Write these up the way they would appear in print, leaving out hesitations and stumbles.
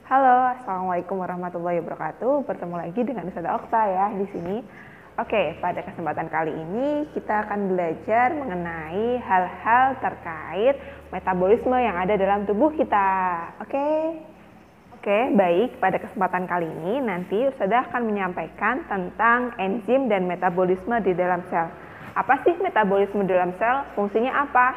Halo, Assalamualaikum warahmatullahi wabarakatuh. Bertemu lagi dengan Ustazah Okta ya di sini. Oke, pada kesempatan kali ini kita akan belajar mengenai hal-hal terkait metabolisme yang ada dalam tubuh kita. Oke, baik. Pada kesempatan kali ini nanti Ustazah akan menyampaikan tentang enzim dan metabolisme di dalam sel. Apa sih metabolisme dalam sel? Fungsinya apa?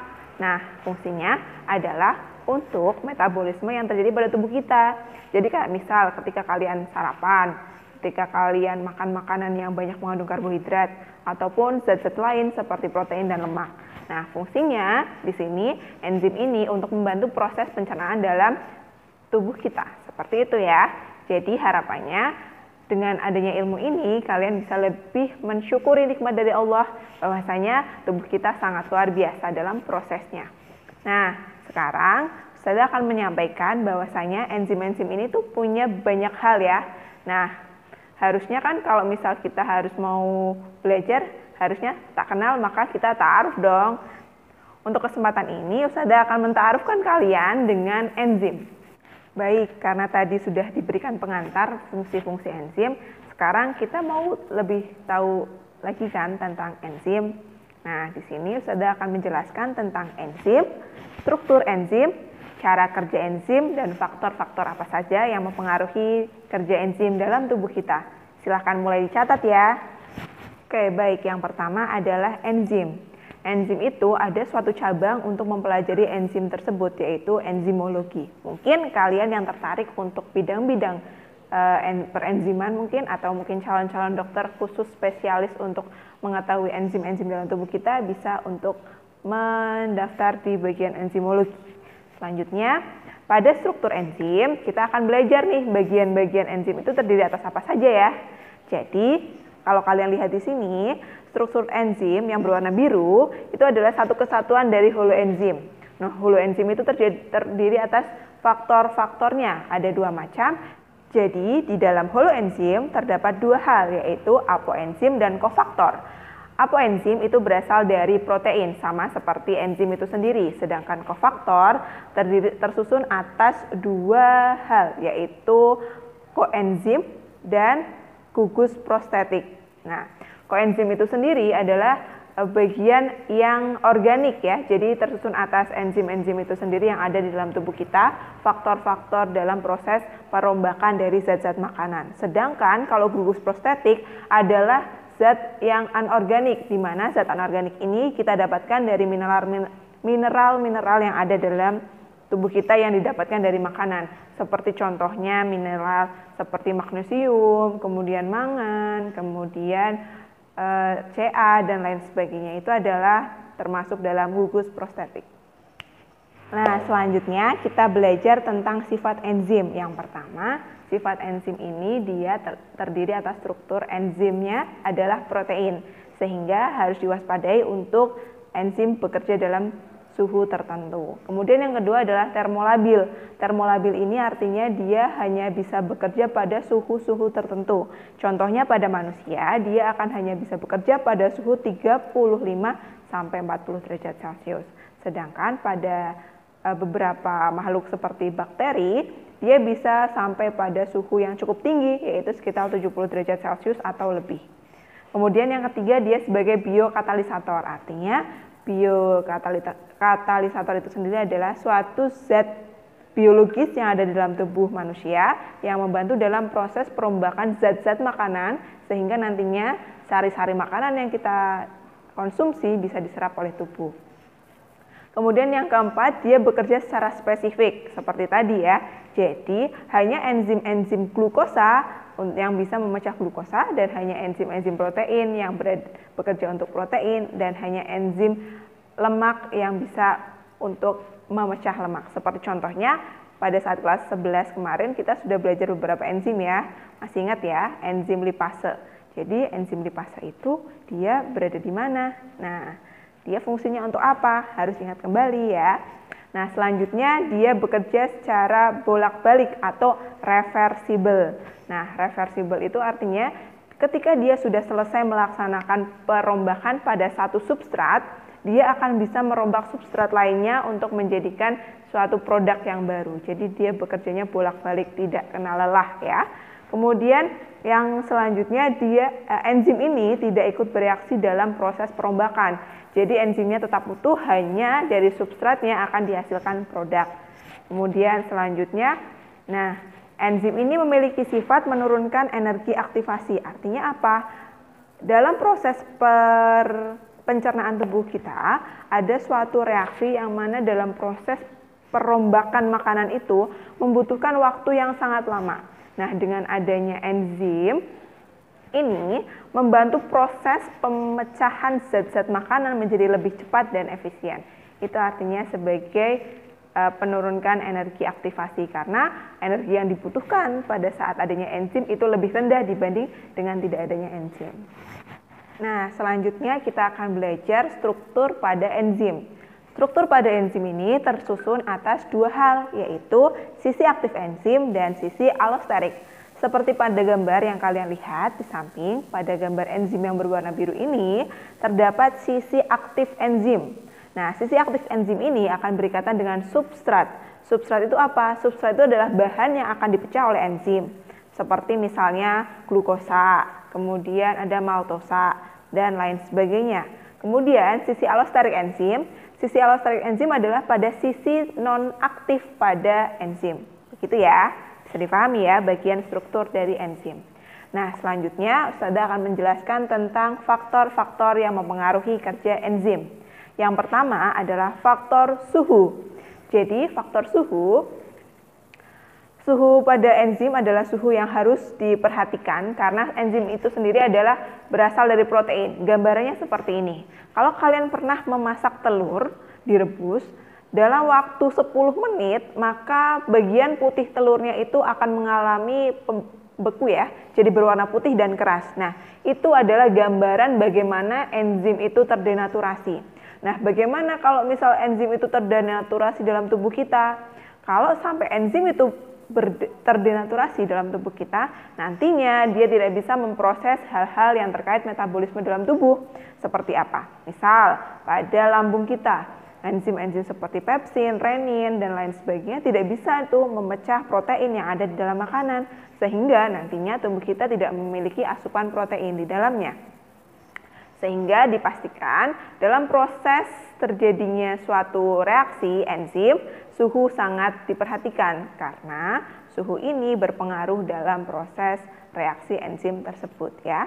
Nah, fungsinya adalah untuk metabolisme yang terjadi pada tubuh kita. Jadi kayak misal ketika kalian sarapan, ketika kalian makan makanan yang banyak mengandung karbohidrat ataupun zat-zat lain seperti protein dan lemak. Nah, fungsinya di sini enzim ini untuk membantu proses pencernaan dalam tubuh kita. Seperti itu ya. Jadi harapannya dengan adanya ilmu ini kalian bisa lebih mensyukuri nikmat dari Allah bahwasanya tubuh kita sangat luar biasa dalam prosesnya. Nah, sekarang saya akan menyampaikan bahwasanya enzim-enzim ini tuh punya banyak hal ya. Nah, harusnya kan kalau misal kita harus mau belajar, harusnya tak kenal maka kita ta'aruf dong. Untuk kesempatan ini, Ustazah akan menta'arufkan kalian dengan enzim. Baik, karena tadi sudah diberikan pengantar fungsi-fungsi enzim, sekarang kita mau lebih tahu lagi kan tentang enzim. Nah, di sini Ustazah akan menjelaskan tentang enzim, struktur enzim, cara kerja enzim, dan faktor-faktor apa saja yang mempengaruhi kerja enzim dalam tubuh kita. Silahkan mulai dicatat ya. Oke, baik. Yang pertama adalah enzim. Enzim itu ada suatu cabang untuk mempelajari enzim tersebut, yaitu enzimologi. Mungkin kalian yang tertarik untuk bidang-bidang perenziman mungkin, atau mungkin calon-calon dokter khusus spesialis untuk mengetahui enzim-enzim dalam tubuh kita, bisa untuk mendaftar di bagian enzimologi. Selanjutnya, pada struktur enzim, kita akan belajar nih bagian-bagian enzim itu terdiri atas apa saja ya. Jadi, kalau kalian lihat di sini, struktur enzim yang berwarna biru itu adalah satu kesatuan dari holoenzim. Nah, holoenzim itu terdiri atas faktor-faktornya, ada dua macam. Jadi, di dalam holoenzim terdapat dua hal, yaitu apoenzim dan kofaktor. Apoenzim itu berasal dari protein, sama seperti enzim itu sendiri. Sedangkan kofaktor tersusun atas dua hal, yaitu koenzim dan gugus prostetik. Nah, koenzim itu sendiri adalah bagian yang organik ya. Jadi tersusun atas enzim-enzim itu sendiri yang ada di dalam tubuh kita, faktor-faktor dalam proses perombakan dari zat-zat makanan. Sedangkan kalau gugus prostetik adalah zat yang anorganik, di mana zat anorganik ini kita dapatkan dari mineral-mineral yang ada dalam tubuh kita yang didapatkan dari makanan. Seperti contohnya mineral seperti magnesium, kemudian mangan, kemudian Ca dan lain sebagainya. Itu adalah termasuk dalam gugus prostetik. Nah, selanjutnya kita belajar tentang sifat enzim. Yang pertama, sifat enzim ini dia terdiri atas struktur enzimnya adalah protein, sehingga harus diwaspadai untuk enzim bekerja dalam suhu tertentu. Kemudian yang kedua adalah termolabil. Termolabil ini artinya dia hanya bisa bekerja pada suhu-suhu tertentu. Contohnya pada manusia, dia akan hanya bisa bekerja pada suhu 35 sampai 40 derajat Celcius. Sedangkan pada beberapa makhluk seperti bakteri, dia bisa sampai pada suhu yang cukup tinggi, yaitu sekitar 70 derajat Celcius atau lebih. Kemudian yang ketiga, dia sebagai biokatalisator. Artinya, biokatalisator itu sendiri adalah suatu zat biologis yang ada di dalam tubuh manusia yang membantu dalam proses perombakan zat-zat makanan, sehingga nantinya sari-sari makanan yang kita konsumsi bisa diserap oleh tubuh. Kemudian yang keempat, dia bekerja secara spesifik, seperti tadi ya. Jadi, hanya enzim-enzim glukosa yang bisa memecah glukosa, dan hanya enzim-enzim protein yang bekerja untuk protein, dan hanya enzim lemak yang bisa untuk memecah lemak. Seperti contohnya, pada saat kelas 11 kemarin kita sudah belajar beberapa enzim ya. Masih ingat ya, enzim lipase. Jadi, enzim lipase itu dia berada di mana? Nah, dia fungsinya untuk apa? Harus ingat kembali ya. Nah, selanjutnya dia bekerja secara bolak-balik atau reversibel. Nah, reversibel itu artinya ketika dia sudah selesai melaksanakan perombakan pada satu substrat, dia akan bisa merombak substrat lainnya untuk menjadikan suatu produk yang baru. Jadi dia bekerjanya bolak-balik, tidak kena lelah ya. Kemudian yang selanjutnya enzim ini tidak ikut bereaksi dalam proses perombakan. Jadi enzimnya tetap utuh, hanya dari substratnya akan dihasilkan produk. Kemudian selanjutnya, enzim ini memiliki sifat menurunkan energi aktivasi. Artinya apa? Dalam proses pencernaan tubuh kita, ada suatu reaksi yang mana dalam proses perombakan makanan itu membutuhkan waktu yang sangat lama. Nah, dengan adanya enzim ini membantu proses pemecahan zat-zat makanan menjadi lebih cepat dan efisien. Itu artinya sebagai penurunkan energi aktivasi, karena energi yang dibutuhkan pada saat adanya enzim itu lebih rendah dibanding dengan tidak adanya enzim. Nah, selanjutnya kita akan belajar struktur pada enzim. Struktur pada enzim ini tersusun atas dua hal, yaitu sisi aktif enzim dan sisi allosterik. Seperti pada gambar yang kalian lihat di samping, pada gambar enzim yang berwarna biru ini terdapat sisi aktif enzim. Nah, sisi aktif enzim ini akan berikatan dengan substrat. Substrat itu apa? Substrat itu adalah bahan yang akan dipecah oleh enzim. Seperti misalnya glukosa, kemudian ada maltosa, dan lain sebagainya. Kemudian sisi allosterik enzim. Sisi allosterik enzim adalah pada sisi non-aktif pada enzim. Begitu ya, bisa dipahami ya bagian struktur dari enzim. Nah, selanjutnya Ustazah akan menjelaskan tentang faktor-faktor yang mempengaruhi kerja enzim. Yang pertama adalah faktor suhu. Jadi faktor suhu pada enzim adalah suhu yang harus diperhatikan karena enzim itu sendiri adalah berasal dari protein. Gambarannya seperti ini. Kalau kalian pernah memasak telur direbus, dalam waktu 10 menit maka bagian putih telurnya itu akan mengalami beku ya, jadi berwarna putih dan keras. Nah, itu adalah gambaran bagaimana enzim itu terdenaturasi. Nah, bagaimana kalau misal enzim itu terdenaturasi dalam tubuh kita? Kalau sampai enzim itu terdenaturasi dalam tubuh kita, nantinya dia tidak bisa memproses hal-hal yang terkait metabolisme dalam tubuh. Seperti apa? Misal, pada lambung kita, enzim-enzim seperti pepsin, renin, dan lain sebagainya tidak bisa tuh memecah protein yang ada di dalam makanan, sehingga nantinya tubuh kita tidak memiliki asupan protein di dalamnya. Sehingga dipastikan dalam proses terjadinya suatu reaksi enzim, suhu sangat diperhatikan karena suhu ini berpengaruh dalam proses reaksi enzim tersebut ya.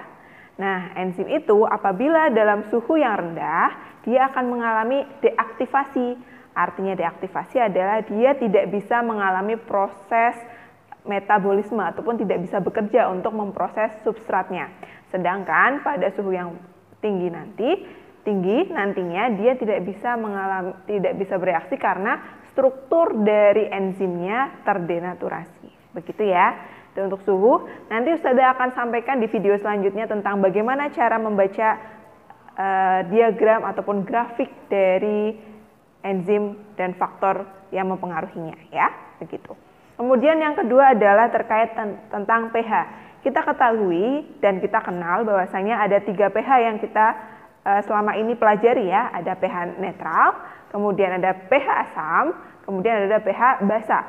Nah, enzim itu apabila dalam suhu yang rendah, dia akan mengalami deaktivasi. Artinya deaktivasi adalah dia tidak bisa mengalami proses metabolisme ataupun tidak bisa bekerja untuk memproses substratnya. Sedangkan pada suhu yang tinggi nantinya dia tidak bisa bereaksi karena struktur dari enzimnya terdenaturasi. Begitu ya. Itu untuk suhu. Nanti Ustazah akan sampaikan di video selanjutnya tentang bagaimana cara membaca diagram ataupun grafik dari enzim dan faktor yang mempengaruhinya ya. Begitu. Kemudian yang kedua adalah terkait tentang pH. Kita ketahui dan kita kenal bahwasanya ada 3 pH yang kita selama ini pelajari ya. Ada pH netral, kemudian ada pH asam, kemudian ada pH basa.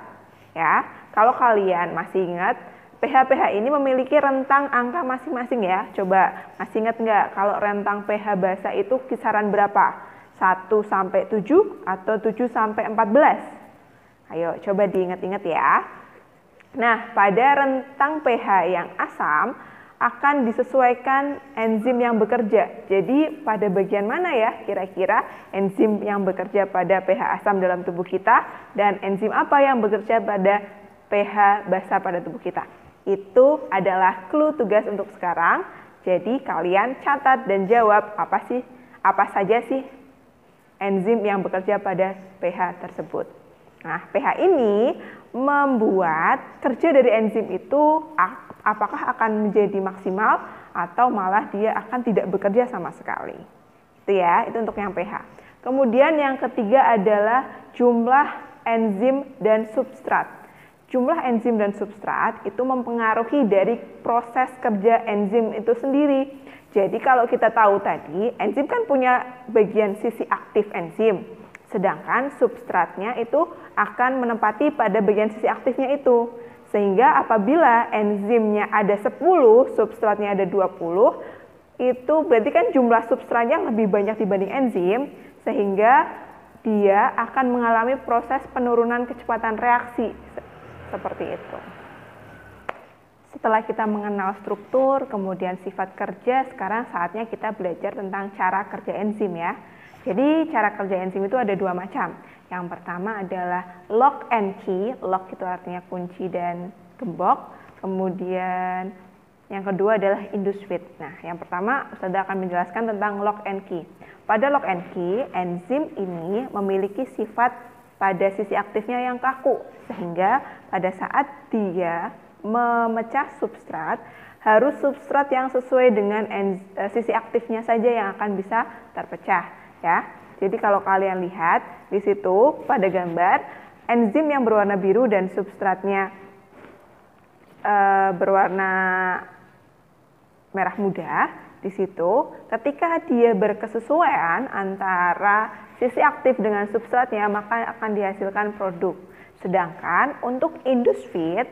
Ya, kalau kalian masih ingat, pH-pH ini memiliki rentang angka masing-masing ya. Coba masih ingat nggak kalau rentang pH basa itu kisaran berapa? 1 sampai 7 atau 7 sampai 14? Ayo coba diingat-ingat ya. Nah, pada rentang pH yang asam akan disesuaikan enzim yang bekerja. Jadi, pada bagian mana ya kira-kira enzim yang bekerja pada pH asam dalam tubuh kita dan enzim apa yang bekerja pada pH basa pada tubuh kita? Itu adalah clue tugas untuk sekarang. Jadi, kalian catat dan jawab apa saja sih enzim yang bekerja pada pH tersebut. Nah, pH ini membuat kerja dari enzim itu apakah akan menjadi maksimal atau malah dia akan tidak bekerja sama sekali. Itu ya, itu untuk yang pH. Kemudian yang ketiga adalah jumlah enzim dan substrat. Jumlah enzim dan substrat itu mempengaruhi dari proses kerja enzim itu sendiri. Jadi kalau kita tahu tadi, enzim kan punya bagian sisi aktif enzim, sedangkan substratnya itu akan menempati pada bagian sisi aktifnya itu. Sehingga apabila enzimnya ada 10, substratnya ada 20, itu berarti kan jumlah substratnya lebih banyak dibanding enzim, sehingga dia akan mengalami proses penurunan kecepatan reaksi, seperti itu. Setelah kita mengenal struktur, kemudian sifat kerja, sekarang saatnya kita belajar tentang cara kerja enzim ya. Jadi cara kerja enzim itu ada dua macam. Yang pertama adalah lock and key. Lock itu artinya kunci dan gembok. Kemudian yang kedua adalah induce with. Nah, yang pertama Ustazah akan menjelaskan tentang lock and key. Pada lock and key, enzim ini memiliki sifat pada sisi aktifnya yang kaku, sehingga pada saat dia memecah substrat, harus substrat yang sesuai dengan sisi aktifnya saja yang akan bisa terpecah ya. Jadi kalau kalian lihat di situ pada gambar, enzim yang berwarna biru dan substratnya berwarna merah muda, di situ ketika dia berkesesuaian antara sisi aktif dengan substratnya, maka akan dihasilkan produk. Sedangkan untuk induce with,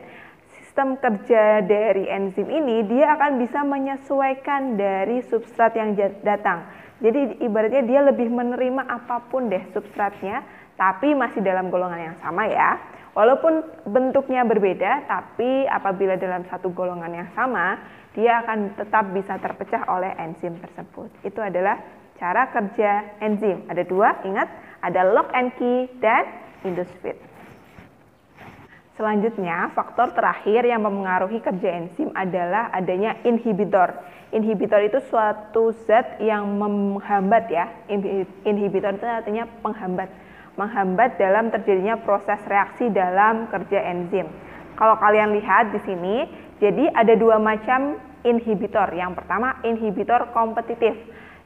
sistem kerja dari enzim ini dia akan bisa menyesuaikan dari substrat yang datang. Jadi ibaratnya dia lebih menerima apapun deh substratnya, tapi masih dalam golongan yang sama ya. Walaupun bentuknya berbeda, tapi apabila dalam satu golongan yang sama, dia akan tetap bisa terpecah oleh enzim tersebut. Itu adalah cara kerja enzim. Ada dua, ingat, ada lock and key dan induce with. Selanjutnya, faktor terakhir yang mempengaruhi kerja enzim adalah adanya inhibitor. Inhibitor itu suatu zat yang menghambat ya. Inhibitor itu artinya penghambat. Menghambat dalam terjadinya proses reaksi dalam kerja enzim. Kalau kalian lihat di sini, jadi ada dua macam inhibitor. Yang pertama, inhibitor kompetitif.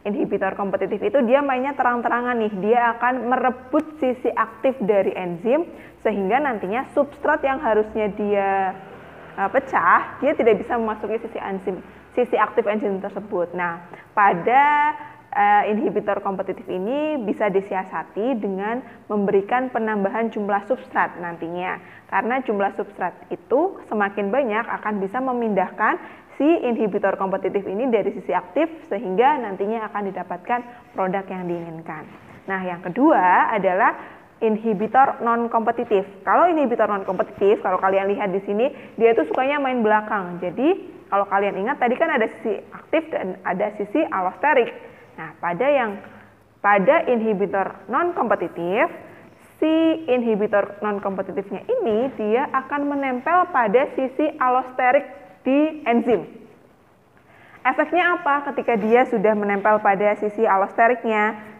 Inhibitor kompetitif itu dia mainnya terang-terangan nih, dia akan merebut sisi aktif dari enzim sehingga nantinya substrat yang harusnya dia pecah, dia tidak bisa memasuki sisi aktif enzim tersebut. Nah, pada inhibitor kompetitif ini bisa disiasati dengan memberikan penambahan jumlah substrat nantinya. Karena jumlah substrat itu semakin banyak akan bisa memindahkan si inhibitor kompetitif ini dari sisi aktif sehingga nantinya akan didapatkan produk yang diinginkan. Nah, yang kedua adalah inhibitor non-kompetitif. Kalau inhibitor non-kompetitif, kalau kalian lihat di sini, dia itu sukanya main belakang. Jadi, kalau kalian ingat tadi kan ada sisi aktif dan ada sisi allosterik. Nah, pada inhibitor non-kompetitif, si inhibitor non-kompetitifnya ini dia akan menempel pada sisi allosterik di enzim. Efeknya apa? Ketika dia sudah menempel pada sisi allosteriknya,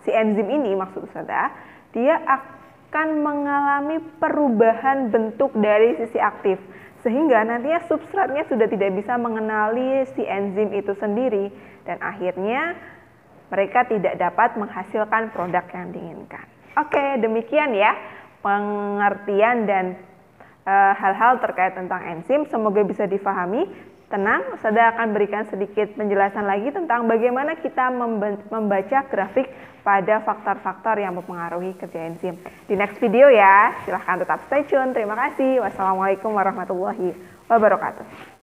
si enzim ini maksud saya, dia akan mengalami perubahan bentuk dari sisi aktif. Sehingga nantinya substratnya sudah tidak bisa mengenali si enzim itu sendiri. Dan akhirnya mereka tidak dapat menghasilkan produk yang diinginkan. Oke, demikian ya pengertian dan hal-hal terkait tentang enzim. Semoga bisa difahami. Tenang, saya akan berikan sedikit penjelasan lagi tentang bagaimana kita membaca grafik pada faktor-faktor yang mempengaruhi kerja enzim. Di next video ya, silahkan tetap stay tune. Terima kasih. Wassalamualaikum warahmatullahi wabarakatuh.